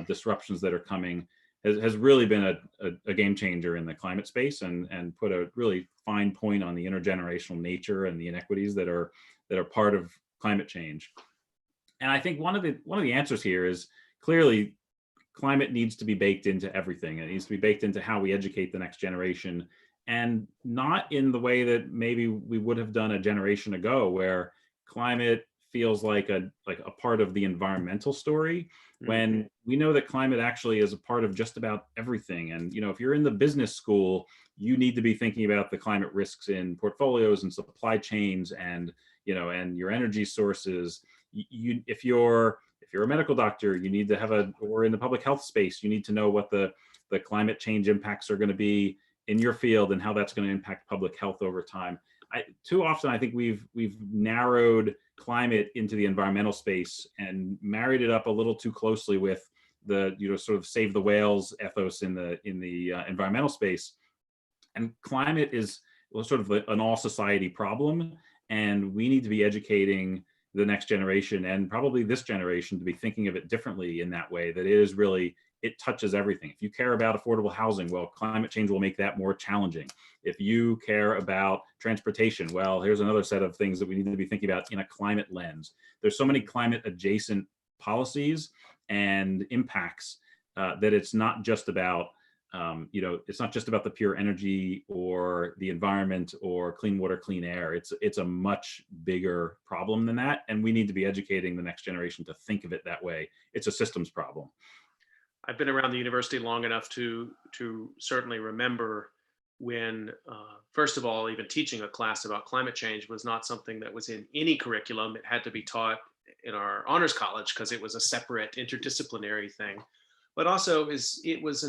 disruptions that are coming, has really been a game changer in the climate space, and put a really fine point on the intergenerational nature and the inequities that are part of climate change. And I think one of the answers here is clearly climate needs to be baked into everything. It needs to be baked into how we educate the next generation, and not in the way that maybe we would have done a generation ago, where climate feels like a part of the environmental story, when we know that climate actually is a part of just about everything. And if you're in the business school, you need to be thinking about the climate risks in portfolios and supply chains, and and your energy sources. If you're a medical doctor, you need to have or in the public health space, you need to know what the climate change impacts are going to be in your field and how that's going to impact public health over time. Too often, I think we've narrowed climate into the environmental space and married it up a little too closely with the sort of save the whales ethos in the environmental space. And climate is sort of an all society problem, and we need to be educating the next generation, and probably this generation, to be thinking of it differently in that way, that it touches everything. If you care about affordable housing, well, climate change will make that more challenging. If you care about transportation, well, here's another set of things that we need to be thinking about in a climate lens. There's so many climate adjacent policies and impacts that it's not just about, it's not just about the pure energy or the environment or clean water, clean air. It's a much bigger problem than that. And we need to be educating the next generation to think of it that way. It's a systems problem.
I've been around the university long enough to certainly remember when, first of all, even teaching a class about climate change was not something that was in any curriculum. It had to be taught in our honors college because it was a separate interdisciplinary thing. But also, it was it was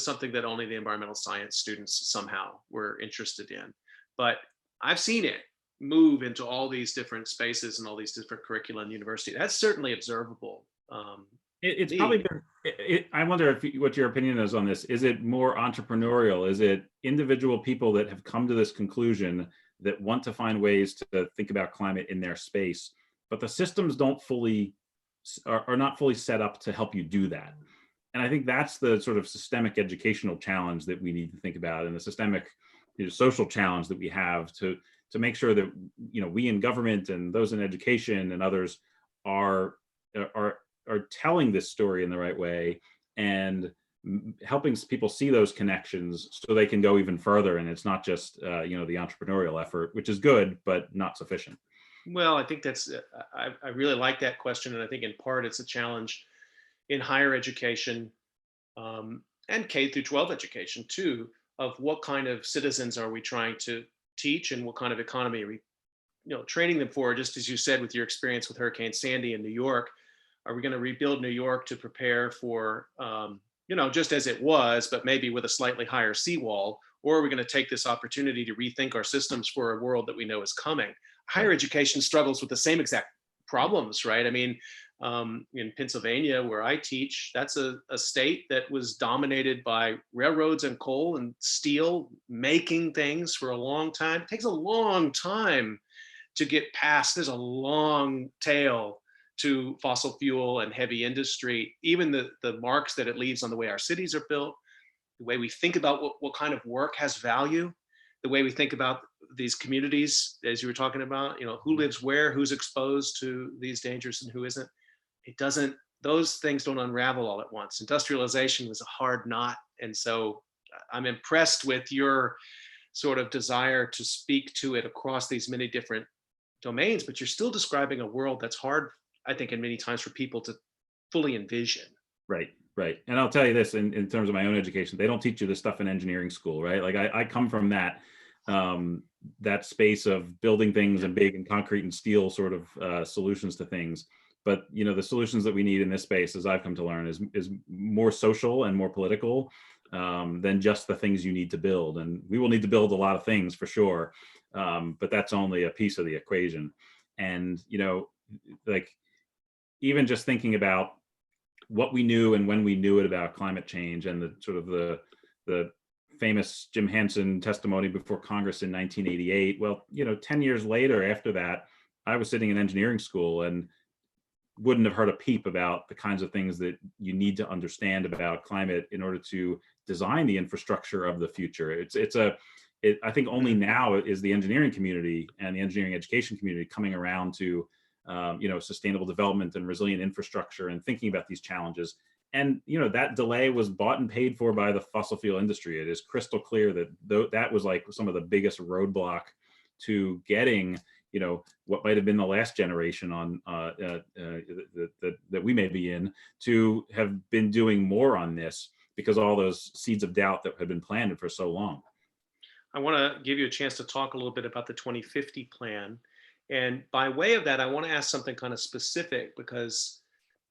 something that only the environmental science students somehow were interested in. But I've seen it move into all these different spaces and all these different curricula in university. That's certainly observable.
It's probably been, I wonder what your opinion is on this. Is it more entrepreneurial? Is it individual people that have come to this conclusion that want to find ways to think about climate in their space, but the systems are not fully set up to help you do that? And I think that's the sort of systemic educational challenge that we need to think about, and the systemic social challenge that we have to make sure that we in government and those in education and others are telling this story in the right way and helping people see those connections so they can go even further. And it's not just the entrepreneurial effort, which is good but not sufficient.
Well, I think that's, I really like that question. And I think in part it's a challenge in higher education, and K through 12 education too, of what kind of citizens are we trying to teach and what kind of economy are we training them for. Just as you said, with your experience with Hurricane Sandy in New York, are we going to rebuild New York to prepare for, just as it was, but maybe with a slightly higher seawall? Or are we going to take this opportunity to rethink our systems for a world that we know is coming? Higher education struggles with the same exact problems, right? I mean, in Pennsylvania, where I teach, that's a state that was dominated by railroads and coal and steel, making things for a long time. It takes a long time to get past. There's a long tail to fossil fuel and heavy industry, even the marks that it leaves on the way our cities are built, the way we think about what kind of work has value, the way we think about these communities, as you were talking about, who lives where, who's exposed to these dangers and who isn't. Those things don't unravel all at once. Industrialization was a hard knot. And so I'm impressed with your sort of desire to speak to it across these many different domains, but you're still describing a world that's hard, I think, in many times for people to fully envision.
Right. And I'll tell you this, in terms of my own education, they don't teach you this stuff in engineering school, right? Like I come from that space of building things and big and concrete and steel sort of solutions to things. But the solutions that we need in this space, as I've come to learn, is more social and more political than just the things you need to build. And we will need to build a lot of things for sure, but that's only a piece of the equation. And like even just thinking about what we knew and when we knew it about climate change, and the sort of the famous Jim Hansen testimony before Congress in 1988. Well, 10 years later after that, I was sitting in engineering school and wouldn't have heard a peep about the kinds of things that you need to understand about climate in order to design the infrastructure of the future. I think only now is the engineering community and the engineering education community coming around to sustainable development and resilient infrastructure and thinking about these challenges. And that delay was bought and paid for by the fossil fuel industry. It is crystal clear that that was like some of the biggest roadblock to getting what might have been the last generation on that we may be in to have been doing more on this, because all those seeds of doubt that had been planted for so long.
I want to give you a chance to talk a little bit about the 2050 plan. And by way of that, I want to ask something kind of specific, because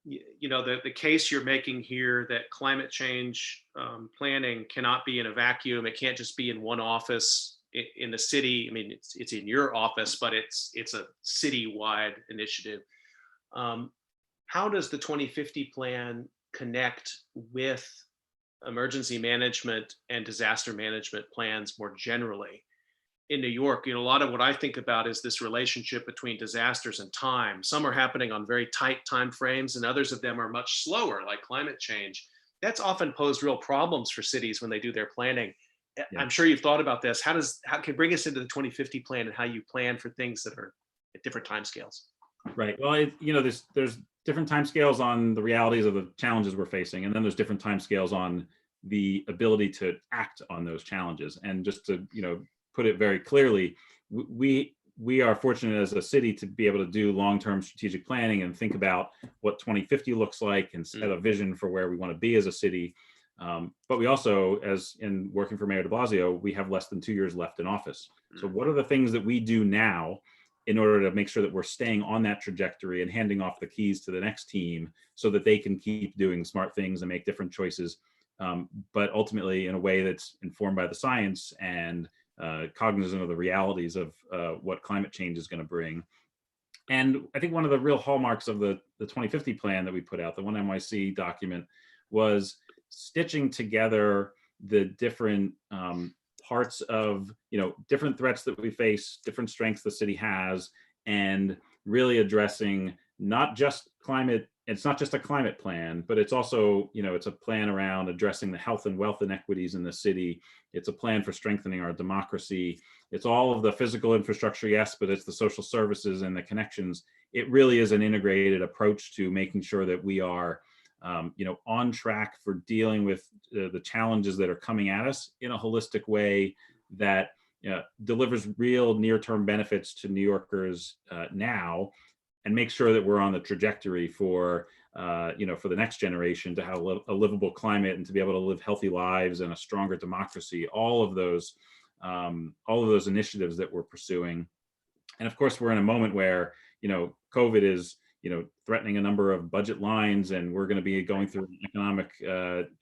the case you're making here that climate change planning cannot be in a vacuum. It can't just be in one office in the city. I mean, it's in your office, but it's a city-wide initiative. How does the 2050 plan connect with emergency management and disaster management plans more generally? In New York, a lot of what I think about is this relationship between disasters and time. Some are happening on very tight time frames, and others of them are much slower, like climate change. That's often posed real problems for cities when they do their planning. Yeah. I'm sure you've thought about this. How can bring us into the 2050 plan and how you plan for things that are at different timescales?
Right. Well, there's different timescales on the realities of the challenges we're facing, and then there's different timescales on the ability to act on those challenges. And just to put it very clearly, we are fortunate as a city to be able to do long-term strategic planning and think about what 2050 looks like and set a vision for where we want to be as a city. But we also, as in working for Mayor de Blasio, we have less than 2 years left in office. So what are the things that we do now in order to make sure that we're staying on that trajectory and handing off the keys to the next team so that they can keep doing smart things and make different choices, but ultimately in a way that's informed by the science and cognizant of the realities of what climate change is going to bring. And I think one of the real hallmarks of the 2050 plan that we put out, the OneNYC document, was stitching together the different parts of, different threats that we face, different strengths the city has, and really addressing not just climate. It's not just a climate plan, but it's also, it's a plan around addressing the health and wealth inequities in the city. It's a plan for strengthening our democracy. It's all of the physical infrastructure, yes, but it's the social services and the connections. It really is an integrated approach to making sure that we are on track for dealing with the challenges that are coming at us in a holistic way that delivers real near-term benefits to New Yorkers now, and make sure that we're on the trajectory for for the next generation to have a livable climate and to be able to live healthy lives and a stronger democracy. All of those initiatives that we're pursuing, and of course, we're in a moment where COVID is threatening a number of budget lines, and we're going to be going through an economic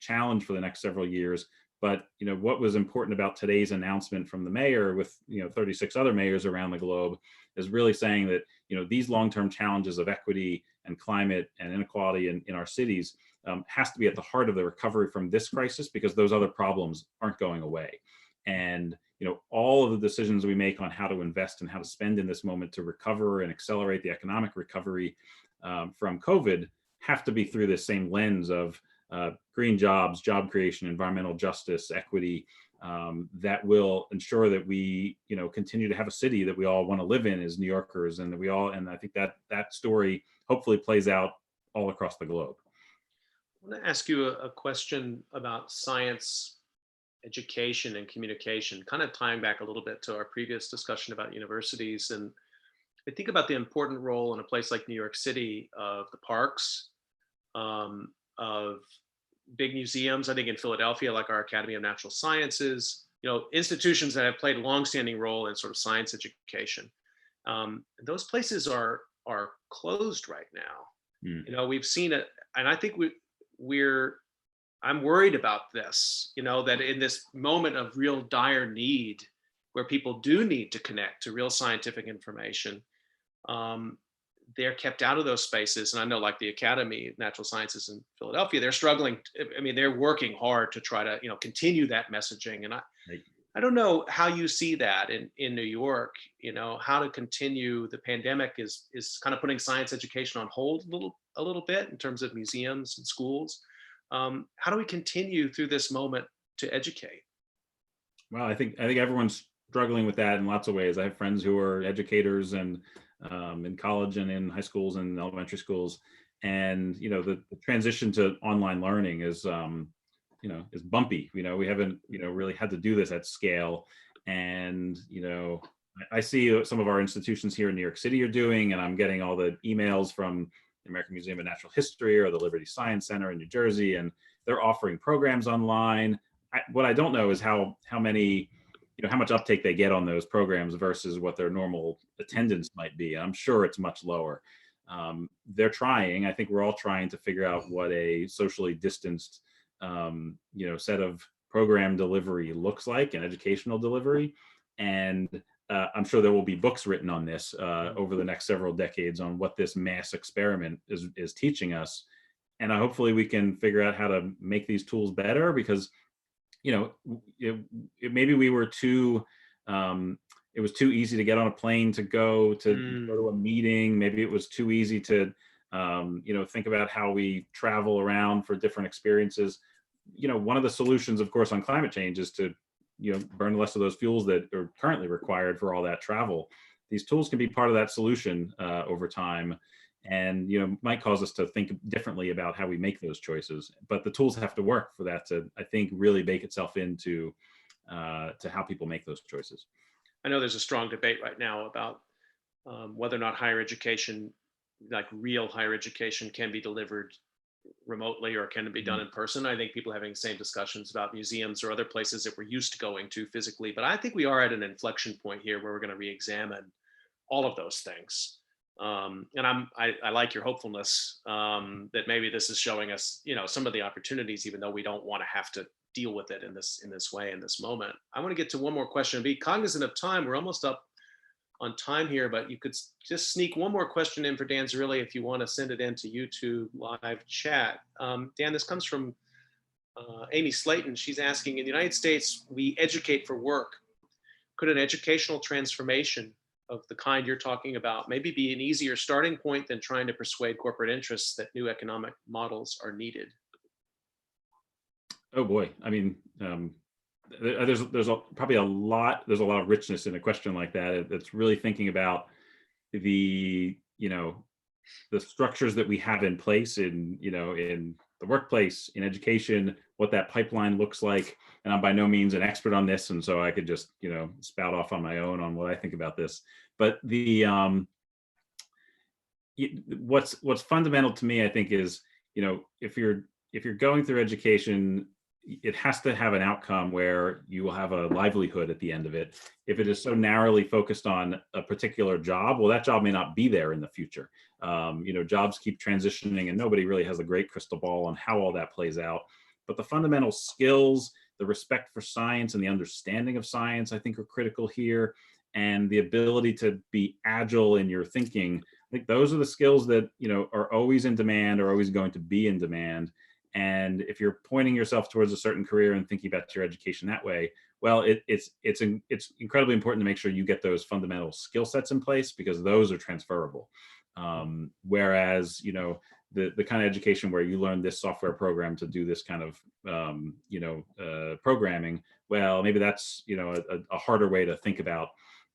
challenge for the next several years. But what was important about today's announcement from the mayor, with 36 other mayors around the globe, is really saying that these long-term challenges of equity and climate and inequality in our cities has to be at the heart of the recovery from this crisis, because those other problems aren't going away. And all of the decisions we make on how to invest and how to spend in this moment to recover and accelerate the economic recovery from COVID have to be through this same lens of green jobs, job creation, environmental justice, equity, that will ensure that we continue to have a city that we all want to live in as New Yorkers, and and I think that story hopefully plays out all across the globe.
I want to ask you a question about science education and communication, kind of tying back a little bit to our previous discussion about universities. And I think about the important role in a place like New York City of the parks, of big museums. I think in Philadelphia, like our Academy of Natural Sciences, institutions that have played a longstanding role in sort of science education. Those places are closed right now. We've seen it, and I think I'm worried about this, that in this moment of real dire need, where people do need to connect to real scientific information, they're kept out of those spaces. And I know, like the Academy of Natural Sciences in Philadelphia, they're struggling. They're working hard to try to, continue that messaging. And I don't know how you see that in New York, how to continue. The pandemic is kind of putting science education on hold a little bit in terms of museums and schools. How do we continue through this moment to educate?
Well, I think everyone's struggling with that in lots of ways. I have friends who are educators and in college and in high schools and elementary schools, and the transition to online learning is is bumpy. We haven't really had to do this at scale, and I see some of our institutions here in New York City are doing, and I'm getting all the emails from the American Museum of Natural History or the Liberty Science Center in New Jersey, and they're offering programs online. What I don't know is how many, how much uptake they get on those programs versus what their normal attendance might be. I'm sure it's much lower. They're trying. I think we're all trying to figure out what a socially distanced, set of program delivery looks like, and educational delivery. And I'm sure there will be books written on this over the next several decades on what this mass experiment is teaching us. And hopefully we can figure out how to make these tools better, because, maybe we were too, it was too easy to get on a plane to go to a meeting. Maybe it was too easy to, think about how we travel around for different experiences. One of the solutions, of course, on climate change is to burn less of those fuels that are currently required for all that travel. These tools can be part of that solution over time. and might cause us to think differently about how we make those choices. But the tools have to work for that to, I think, really bake itself into to how people make those choices.
I know there's a strong debate right now about whether or not higher education, like real higher education, can be delivered remotely or can it be done in person. I think people are having the same discussions about museums or other places that we're used to going to physically. But I think we are at an inflection point here where we're going to re-examine all of those things. And I like your hopefulness that maybe this is showing us, some of the opportunities, even though we don't want to have to deal with it in this way in this moment. I want to get to one more question and be cognizant of time. We're almost up on time here, but you could just sneak one more question in for Dan Zarrilli if you want to send it into YouTube live chat. Dan, this comes from Amy Slayton. She's asking, in the United States, we educate for work. Could an educational transformation of the kind you're talking about maybe be an easier starting point than trying to persuade corporate interests that new economic models are needed?
Oh boy, I mean, there's probably a lot of richness in a question like that. It's really thinking about the the structures that we have in place in the workplace, in education, what that pipeline looks like. And I'm by no means an expert on this, and so I could just spout off on my own on what I think about this. But the what's fundamental to me, I think, is if you're going through education, it has to have an outcome where you will have a livelihood at the end of it. If it is so narrowly focused on a particular job, well, that job may not be there in the future. Jobs keep transitioning and nobody really has a great crystal ball on how all that plays out. But the fundamental skills, the respect for science and the understanding of science, I think, are critical here. And the ability to be agile in your thinking, I think those are the skills that are always in demand, or always going to be in demand. And if you're pointing yourself towards a certain career and thinking about your education that way, well, it's incredibly important to make sure you get those fundamental skill sets in place, because those are transferable. Whereas, the kind of education where you learn this software program to do this kind of, programming, well, maybe that's, a harder way to think about,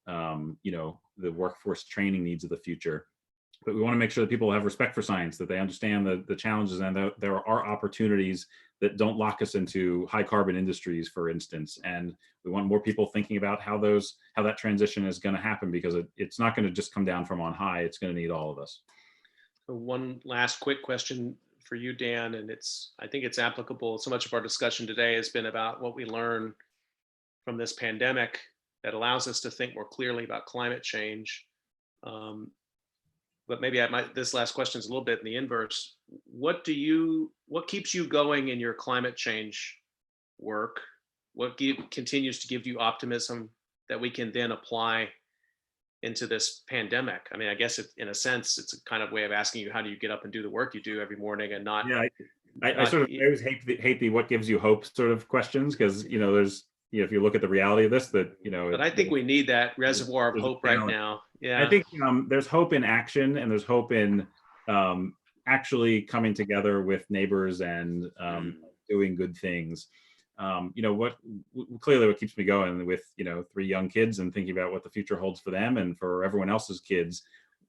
the workforce training needs of the future. But we want to make sure that people have respect for science, that they understand the challenges, and that there are opportunities that don't lock us into high carbon industries, for instance. And we want more people thinking about how that transition is going to happen, because it's not going to just come down from on high. It's going to need all of us.
So one last quick question for you, Dan, and I think it's applicable. So much of our discussion today has been about what we learn from this pandemic that allows us to think more clearly about climate change. But maybe this last question is a little bit in the inverse. What keeps you going in your climate change work? What continues to give you optimism that we can then apply into this pandemic? I mean, I guess in a sense, it's a kind of way of asking you, how do you get up and do the work you do every morning and not?
Yeah, I always hate the what gives you hope sort of questions, because there's if you look at the reality of this, that
But I think we need that reservoir of hope right now. Yeah,
I think there's hope in action, and there's hope in actually coming together with neighbors and doing good things. Clearly what keeps me going with 3 young kids and thinking about what the future holds for them and for everyone else's kids.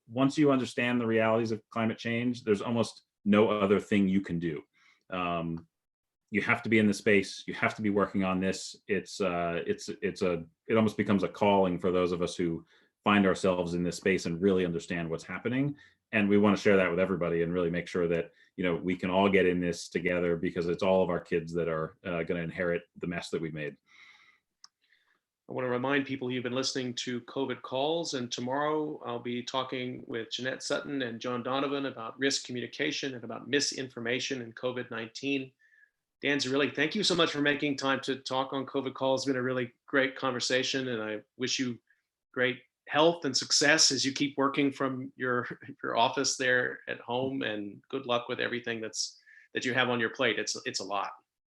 Once you understand the realities of climate change, there's almost no other thing you can do. You have to be in the space. You have to be working on this. It almost becomes a calling for those of us who find ourselves in this space and really understand what's happening. And we want to share that with everybody and really make sure that we can all get in this together, because it's all of our kids that are going to inherit the mess that we made.
I want to remind people you've been listening to COVID Calls, and tomorrow I'll be talking with Jeanette Sutton and John Donovan about risk communication and about misinformation and COVID-19. Dan Zarrilli, thank you so much for making time to talk on COVID Calls. It's been a really great conversation, and I wish you great health and success as you keep working from your office there at home, and good luck with everything that you have on your plate. It's a lot.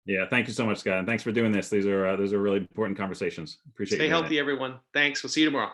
Yeah, thank you so much, Scott, and thanks for doing this. These are really important conversations. Appreciate it.
Stay healthy, everyone. Thanks. We'll see you tomorrow.